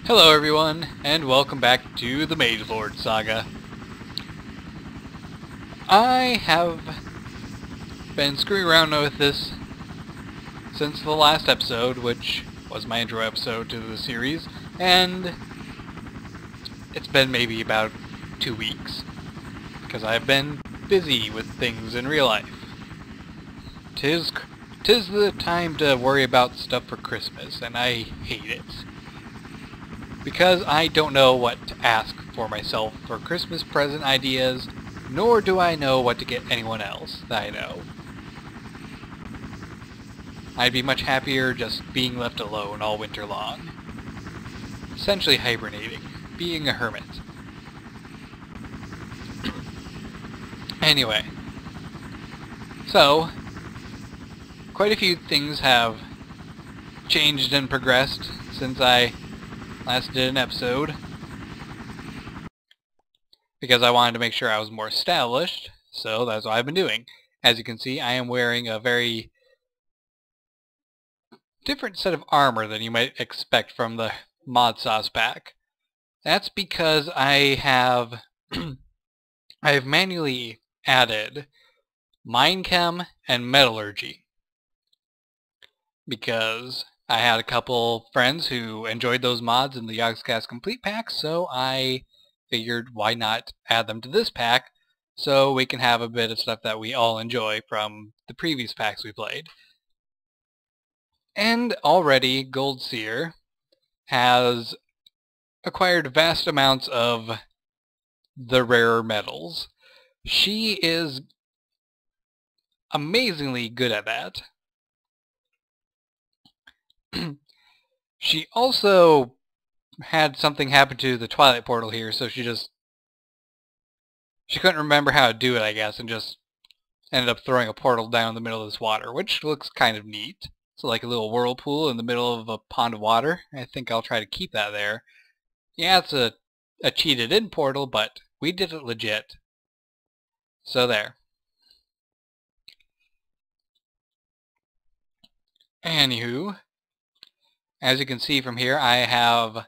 Hello everyone, and welcome back to the Magelord Saga. I have been screwing around with this since the last episode, which was my intro episode to the series, and it's been maybe about 2 weeks, because I've been busy with things in real life. Tis the time to worry about stuff for Christmas, and I hate it. Because I don't know what to ask for myself for Christmas present ideas, nor do I know what to get anyone else that I know. I'd be much happier just being left alone all winter long. Essentially hibernating, being a hermit. Anyway, so, quite a few things have changed and progressed since I last did an episode, because I wanted to make sure I was more established, so that's what I've been doing. As you can see, I am wearing a very different set of armor than you might expect from the mod sauce pack. That's because I have manually added Mind Chem and Metallurgy, because I had a couple friends who enjoyed those mods in the Yogscast Complete pack, so I figured why not add them to this pack so we can have a bit of stuff that we all enjoy from the previous packs we played. And already Gold Seer has acquired vast amounts of the rarer metals. She is amazingly good at that. She also had something happen to the Twilight Portal here, so she couldn't remember how to do it, I guess, and just ended up throwing a portal down the middle of this water, which looks kind of neat. So like a little whirlpool in the middle of a pond of water. I think I'll try to keep that there. Yeah, it's a cheated in portal, but we did it legit. So there. Anywho, as you can see from here, I have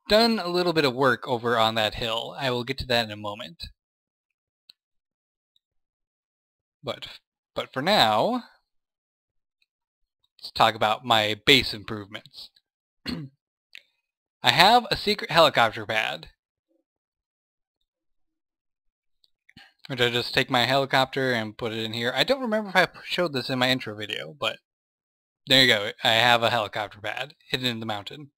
done a little bit of work over on that hill. I will get to that in a moment. But for now, let's talk about my base improvements. I have a secret helicopter pad, which I just take my helicopter and put it in here. I don't remember if I showed this in my intro video, but there you go. I have a helicopter pad hidden in the mountain.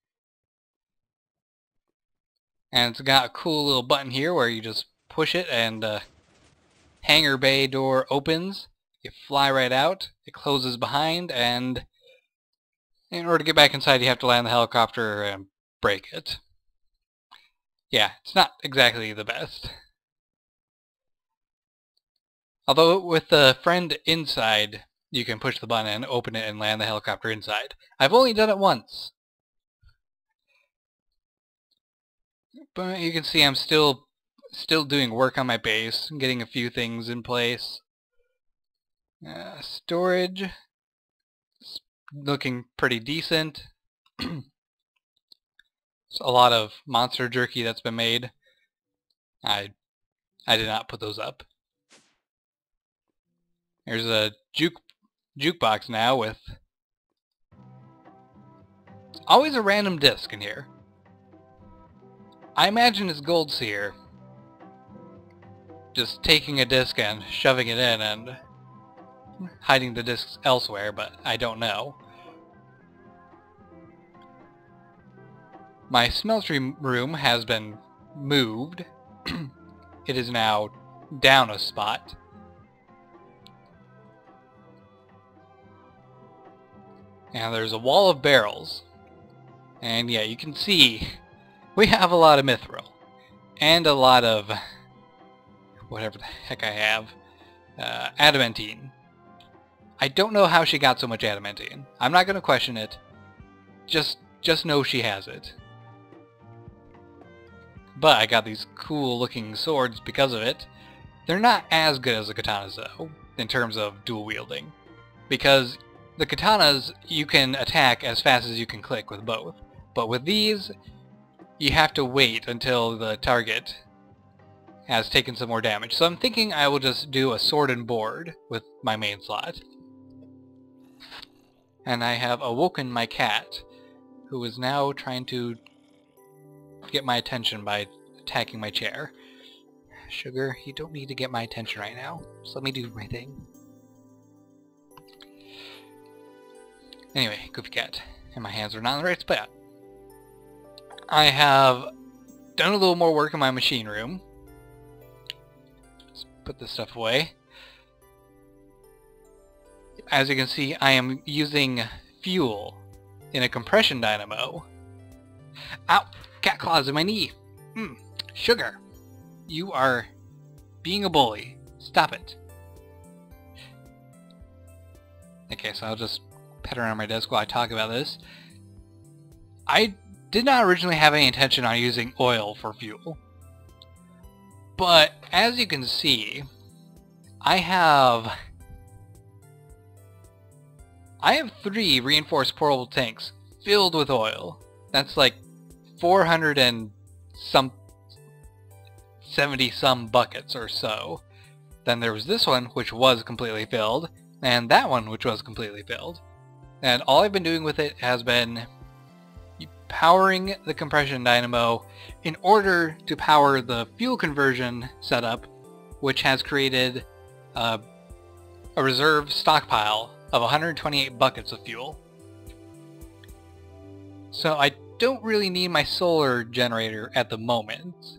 And it's got a cool little button here where you just push it and the hangar bay door opens. You fly right out. It closes behind, and in order to get back inside you have to land the helicopter and break it. Yeah, it's not exactly the best. Although with the friend inside, you can push the button and open it and land the helicopter inside. I've only done it once. But you can see I'm still doing work on my base, getting a few things in place. Storage is looking pretty decent. There's a lot of monster jerky that's been made. I did not put those up. There's a jukebox now with always a random disc in here. I imagine it's Gold Seer just taking a disc and shoving it in and hiding the discs elsewhere, but I don't know. My smeltery room has been moved. It is now down a spot. And there's a wall of barrels. And yeah, you can see we have a lot of mithril. And a lot of whatever the heck I have. Adamantine. I don't know how she got so much adamantine. I'm not going to question it. Just know she has it. But I got these cool looking swords because of it. They're not as good as the katanas though, in terms of dual wielding. Because the katanas you can attack as fast as you can click with both. But with these, you have to wait until the target has taken some more damage. So I'm thinking I will just do a sword and board with my main slot. And I have awoken my cat, who is now trying to get my attention by attacking my chair. Sugar, you don't need to get my attention right now. Just let me do my thing. Anyway, goofy cat. And my hands are not in the right spot. I have done a little more work in my machine room. Let's put this stuff away. As you can see, I am using fuel in a compression dynamo. Ow! Cat claws in my knee! Sugar! You are being a bully. Stop it. Okay, so I'll just pet around my desk while I talk about this. I did not originally have any intention on using oil for fuel. But, as you can see, I have 3 reinforced portable tanks filled with oil. That's like 470 some buckets or so. Then there was this one, which was completely filled, and that one, which was completely filled. And all I've been doing with it has been powering the compression dynamo in order to power the fuel conversion setup, which has created a reserve stockpile of 128 buckets of fuel. So I don't really need my solar generator at the moment.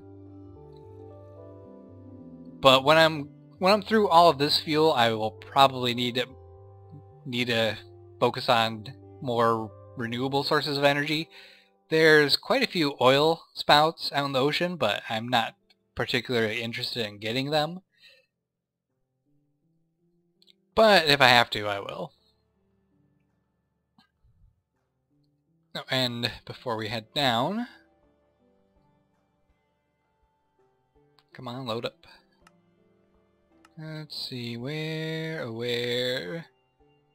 But when I'm through all of this fuel, I will probably need to focus on more renewable sources of energy. There's quite a few oil spouts out in the ocean, but I'm not particularly interested in getting them. But if I have to, I will. Oh, and before we head down, come on, load up. Let's see, where?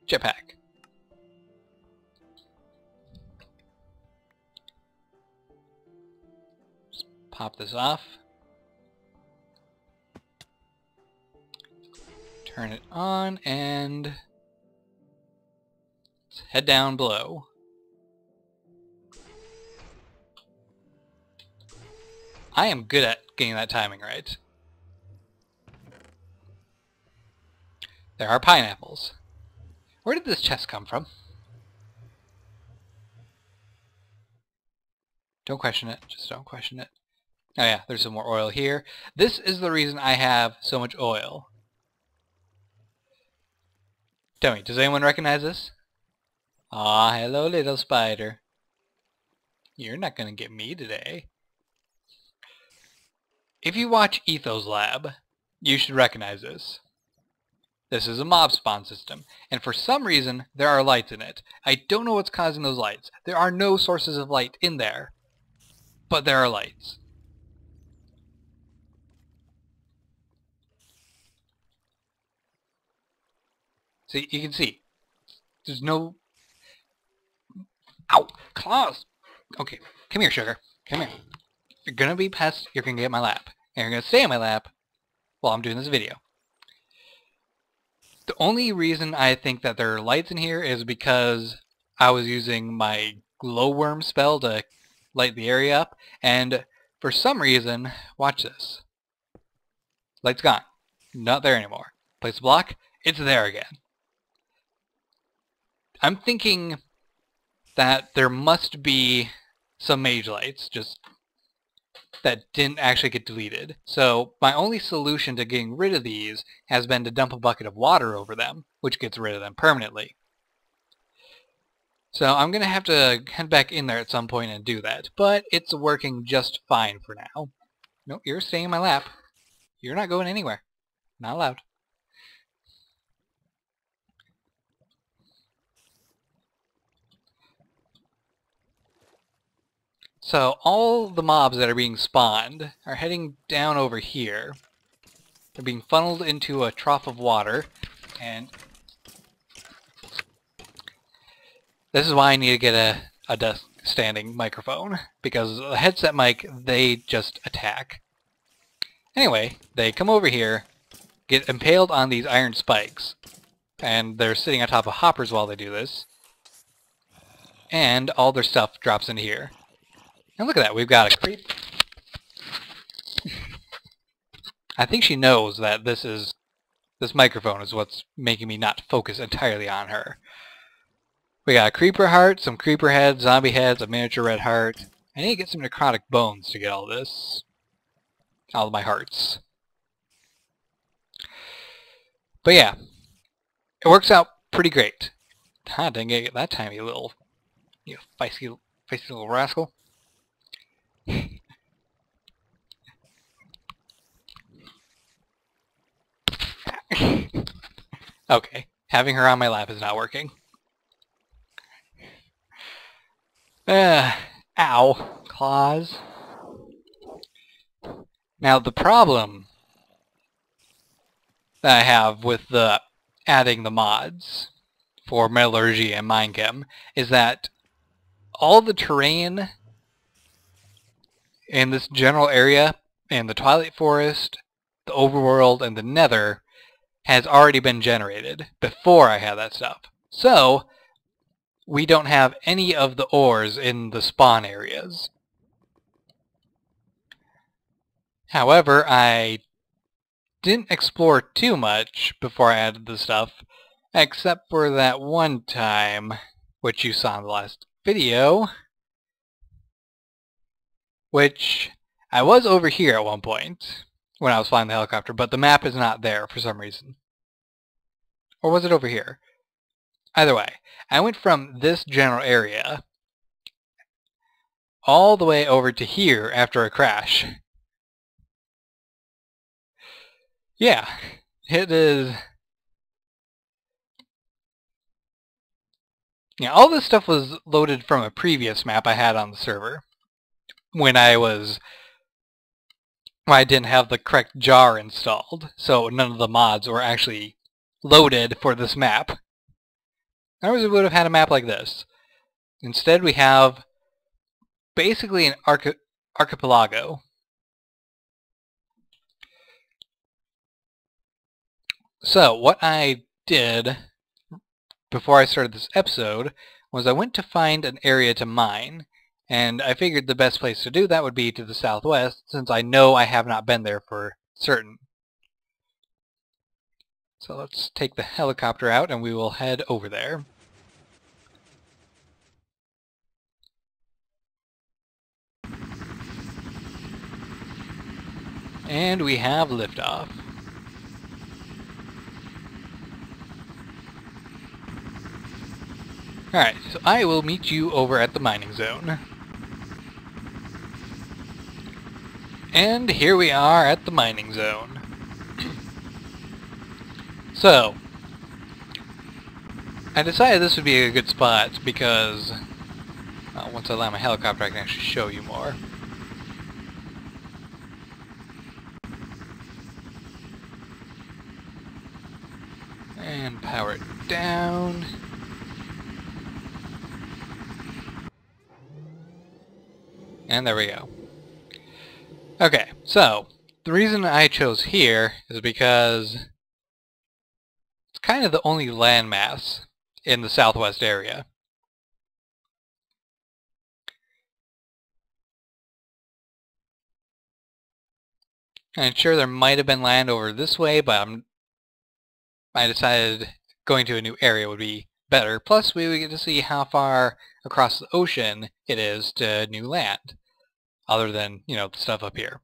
Jetpack. Just pop this off. Turn it on, and let's head down below. I am good at getting that timing right. There are pineapples. Where did this chest come from? Don't question it. Just don't question it. Oh yeah, there's some more oil here. This is the reason I have so much oil. Tell me, does anyone recognize this? Aw, hello little spider. You're not gonna get me today. If you watch Ethos Lab, you should recognize this. This is a mob spawn system, and for some reason there are lights in it. I don't know what's causing those lights. There are no sources of light in there, but there are lights. See, you can see. There's no... Ow! Claws! Okay, come here, Sugar. Come here. If you're gonna be pest, you're gonna get in my lap. And you're gonna stay in my lap while I'm doing this video. The only reason I think that there are lights in here is because I was using my glowworm spell to light the area up, and for some reason, watch this. Light's gone. Not there anymore. Place a block, it's there again. I'm thinking that there must be some mage lights just that didn't actually get deleted. So my only solution to getting rid of these has been to dump a bucket of water over them, which gets rid of them permanently. So I'm going to have to head back in there at some point and do that, but it's working just fine for now. Nope, you're staying in my lap. You're not going anywhere. Not allowed. So all the mobs that are being spawned are heading down over here. They're being funneled into a trough of water, and this is why I need to get a standing microphone, because the headset mic, they just attack. Anyway, they come over here, get impaled on these iron spikes, and they're sitting on top of hoppers while they do this, and all their stuff drops into here. And look at that, we've got a creep. I think she knows that this microphone is what's making me not focus entirely on her. We got a creeper heart, some creeper heads, zombie heads, a miniature red heart. I need to get some necrotic bones to get all this. All of my hearts. But yeah, it works out pretty great. Ah, dang it, that time, you little, feisty little rascal. Okay, having her on my lap is not working. Ow. Claws. Now the problem that I have with adding the mods for metallurgy and minechem is that all the terrain in this general area, in the Twilight Forest, the Overworld, and the Nether, has already been generated before I had that stuff. So, we don't have any of the ores in the spawn areas. However, I didn't explore too much before I added the stuff, except for that one time, which you saw in the last video, which I was over here at one point when I was flying the helicopter, but the map is not there for some reason. Or was it over here? Either way, I went from this general area all the way over to here after a crash. Yeah, it is... Yeah, all this stuff was loaded from a previous map I had on the server when I didn't have the correct jar installed, so none of the mods were actually loaded for this map. Otherwise we would have had a map like this. Instead we have basically an archipelago. So what I did before I started this episode was I went to find an area to mine, and I figured the best place to do that would be to the southwest, since I know I have not been there for certain. So let's take the helicopter out and we will head over there. And we have liftoff. Alright, so I will meet you over at the mining zone. And here we are at the mining zone. So, I decided this would be a good spot because once I land my helicopter I can actually show you more. And power it down. And there we go. Okay, so the reason I chose here is because it's kind of the only landmass in the southwest area. I'm sure there might have been land over this way, but I decided going to a new area would be better. Plus, we would get to see how far across the ocean it is to new land, other than, the stuff up here.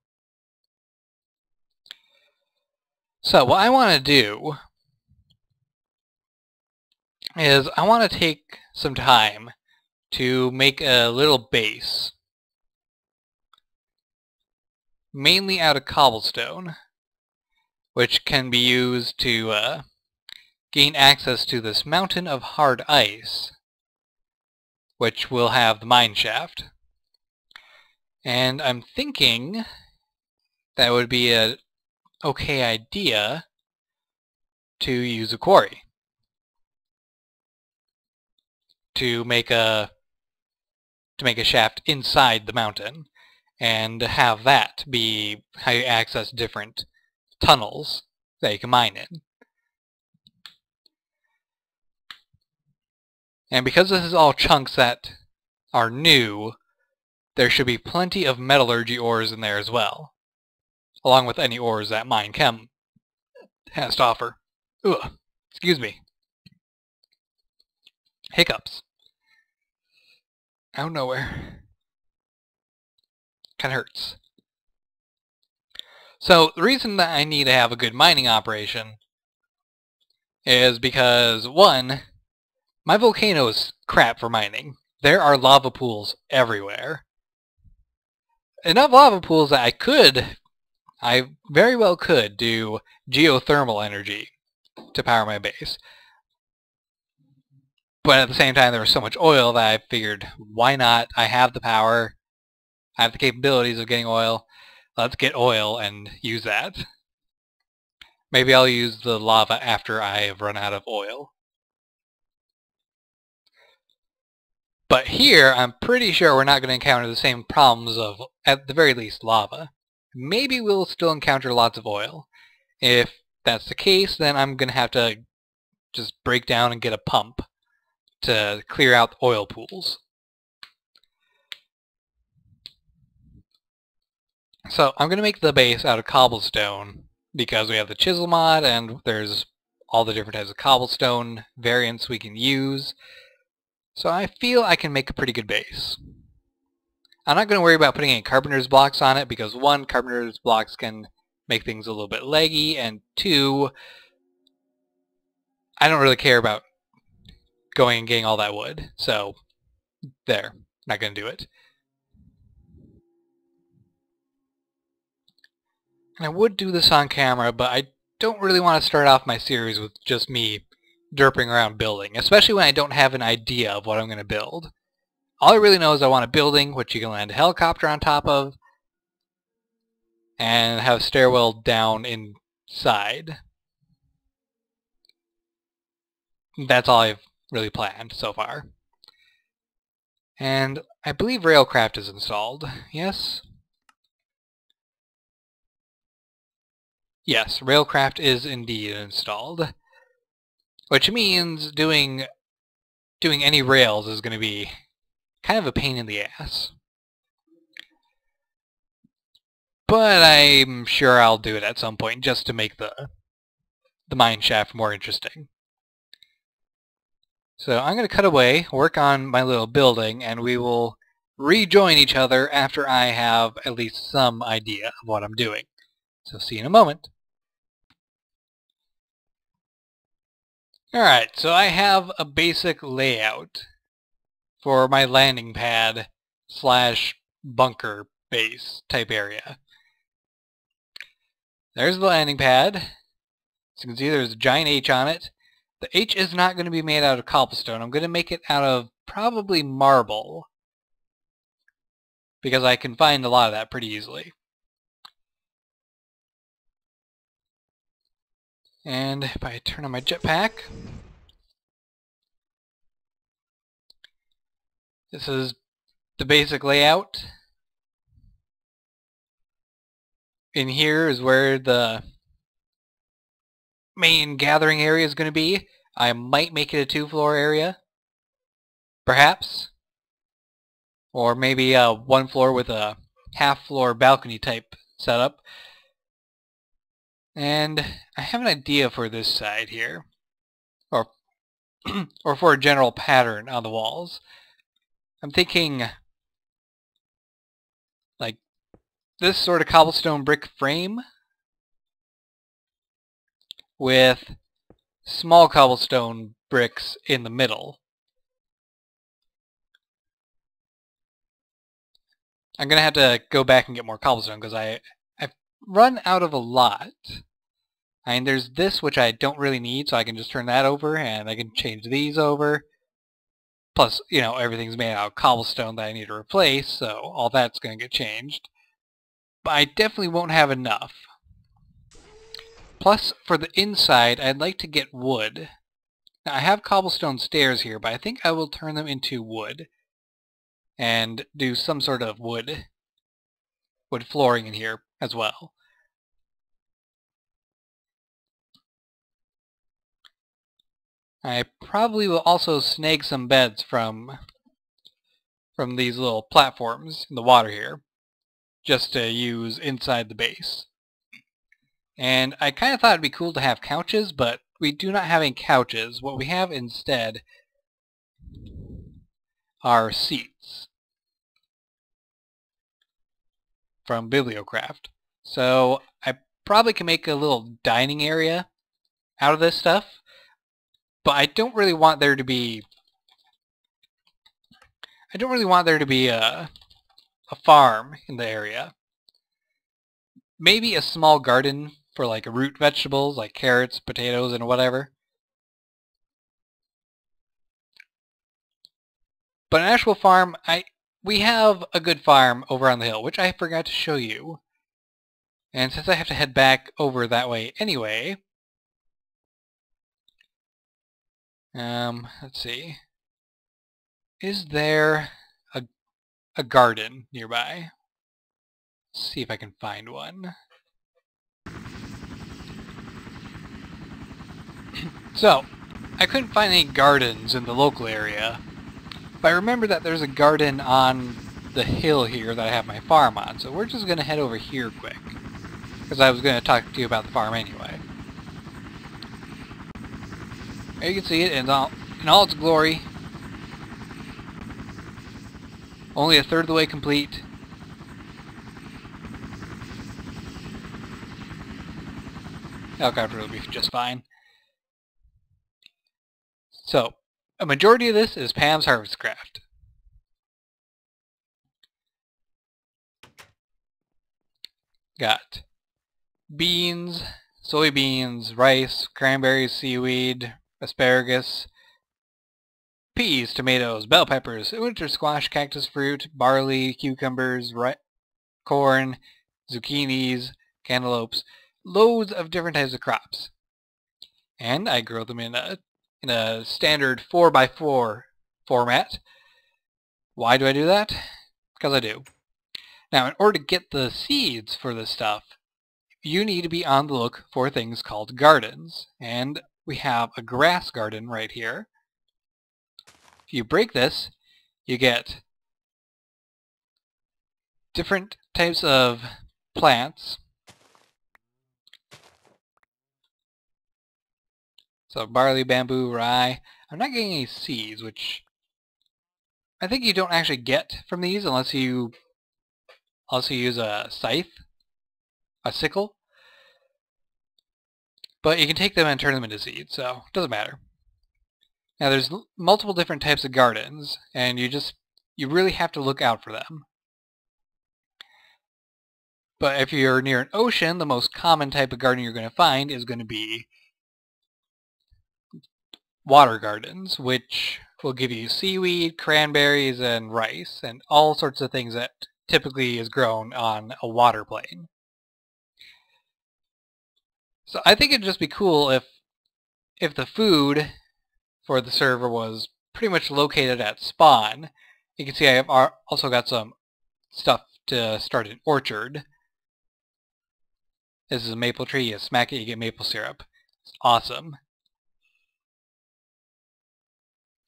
So, what I want to do is I want to take some time to make a little base, mainly out of cobblestone, which can be used to gain access to this mountain of hard ice, which will have the mine shaft. And I'm thinking that would be a okay idea to use a quarry to make a to make a shaft inside the mountain, and have that be how you access different tunnels that you can mine in. And because this is all chunks that are new, there should be plenty of metallurgy ores in there as well, along with any ores that Mine Chem has to offer. Ugh, excuse me. Hiccups. Out of nowhere. Kinda hurts. So, the reason that I need to have a good mining operation is because, one, my volcano is crap for mining. There are lava pools everywhere. Enough lava pools that I very well could do geothermal energy to power my base. But at the same time, there was so much oil that I figured, why not? I have the power. I have the capabilities of getting oil. Let's get oil and use that. Maybe I'll use the lava after I have run out of oil. But here, I'm pretty sure we're not going to encounter the same problems of, at the very least, lava. Maybe we'll still encounter lots of oil. If that's the case, then I'm going to have to just break down and get a pump to clear out the oil pools. So I'm going to make the base out of cobblestone because we have the chisel mod and there's all the different types of cobblestone variants we can use. So I feel I can make a pretty good base. I'm not going to worry about putting any carpenter's blocks on it because one, carpenter's blocks can make things a little bit laggy, and two, I don't really care about going and getting all that wood. So there, not going to do it. And I would do this on camera, but I don't really want to start off my series with just me derping around building, especially when I don't have an idea of what I'm going to build. All I really know is I want a building which you can land a helicopter on top of and have a stairwell down inside. That's all I've really planned so far. And I believe Railcraft is installed. Yes? Yes, Railcraft is indeed installed. Which means doing any rails is going to be kind of a pain in the ass. But I'm sure I'll do it at some point just to make the mine shaft more interesting. So I'm going to cut away, work on my little building, and we will rejoin each other after I have at least some idea of what I'm doing. So see you in a moment. Alright, so I have a basic layout for my landing pad slash bunker base type area. There's the landing pad. As you can see, there's a giant H on it. The H is not going to be made out of cobblestone. I'm going to make it out of probably marble, because I can find a lot of that pretty easily. And if I turn on my jetpack, this is the basic layout. In here is where the main gathering area is going to be. I might make it a 2-floor area, perhaps. Or maybe a 1 floor with a half-floor balcony type setup. And I have an idea for this side here, or or for a general pattern on the walls. I'm thinking like this sort of cobblestone brick frame with small cobblestone bricks in the middle. I'm going to have to go back and get more cobblestone because I've run out of a lot. I mean, there's this which I don't really need, so I can just turn that over and I can change these over. Plus, you know, everything's made out of cobblestone that I need to replace, so all that's going to get changed. But I definitely won't have enough. Plus, for the inside, I'd like to get wood. Now, I have cobblestone stairs here, but I think I will turn them into wood. and do some sort of wood flooring in here as well. I probably will also snag some beds from these little platforms in the water here, just to use inside the base. And I kind of thought it'd be cool to have couches, but we do not have any couches. What we have instead are seats from Bibliocraft. So I probably can make a little dining area out of this stuff, but I don't really want there to be a farm in the area. Maybe a small garden for like root vegetables like carrots, potatoes, and whatever. But an actual farm, we have a good farm over on the hill, which I forgot to show you. And since I have to head back over that way anyway, let's see. Is there a garden nearby? Let's see if I can find one. So, I couldn't find any gardens in the local area, but I remember that there's a garden on the hill here that I have my farm on, so we're just going to head over here quick, because I was going to talk to you about the farm anyway. There you can see it in all its glory. Only a third of the way complete. Helicopter will be just fine. So, a majority of this is Pam's Harvest Craft. Got beans, soybeans, rice, cranberries, seaweed, asparagus, peas, tomatoes, bell peppers, winter squash, cactus fruit, barley, cucumbers, corn, zucchinis, cantaloupes, loads of different types of crops. And I grow them in a standard 4x4 format. Why do I do that? Because I do. Now, in order to get the seeds for this stuff, you need to be on the look for things called gardens. And we have a grass garden right here. If you break this, you get different types of plants. So barley, bamboo, rye. I'm not getting any seeds, which I think you don't actually get from these unless you use a scythe, a sickle. But you can take them and turn them into seeds, so it doesn't matter. Now there's multiple different types of gardens, and you really have to look out for them. But if you're near an ocean, the most common type of garden you're going to find is going to be water gardens, which will give you seaweed, cranberries, and rice, and all sorts of things that typically is grown on a water plane. So I think it'd just be cool if the food for the server was pretty much located at spawn. You can see I have also got some stuff to start an orchard. This is a maple tree. You smack it, you get maple syrup. It's awesome.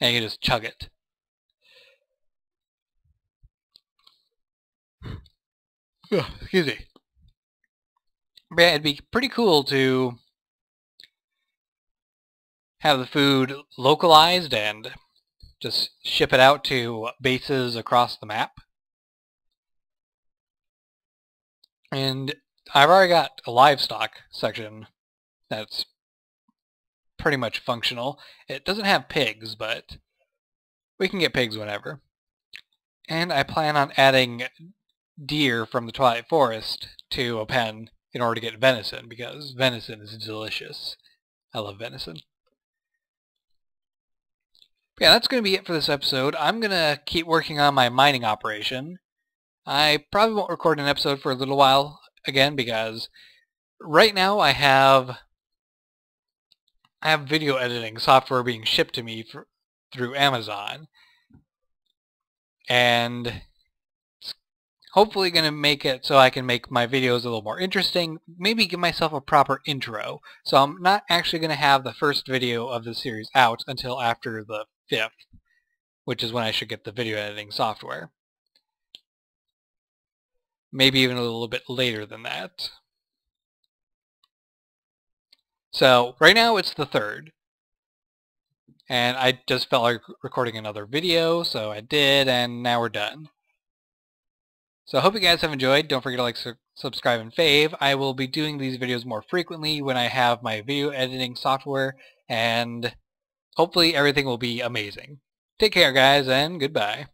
And you can just chug it. Excuse me. But yeah, it'd be pretty cool to have the food localized and just ship it out to bases across the map. And I've already got a livestock section that's pretty much functional. It doesn't have pigs, but we can get pigs whenever. And I plan on adding deer from the Twilight Forest to a pen in order to get venison, because venison is delicious. I love venison. But yeah, that's going to be it for this episode. I'm going to keep working on my mining operation. I probably won't record an episode for a little while again, because right now I have video editing software being shipped to me through Amazon. and hopefully going to make it so I can make my videos a little more interesting, maybe give myself a proper intro. So I'm not actually going to have the first video of the series out until after the 5th, which is when I should get the video editing software. Maybe even a little bit later than that. So right now it's the 3rd. And I just felt like recording another video, so I did, and now we're done. So I hope you guys have enjoyed. Don't forget to like, subscribe, and fave. I will be doing these videos more frequently when I have my video editing software, and hopefully everything will be amazing. Take care, guys, and goodbye.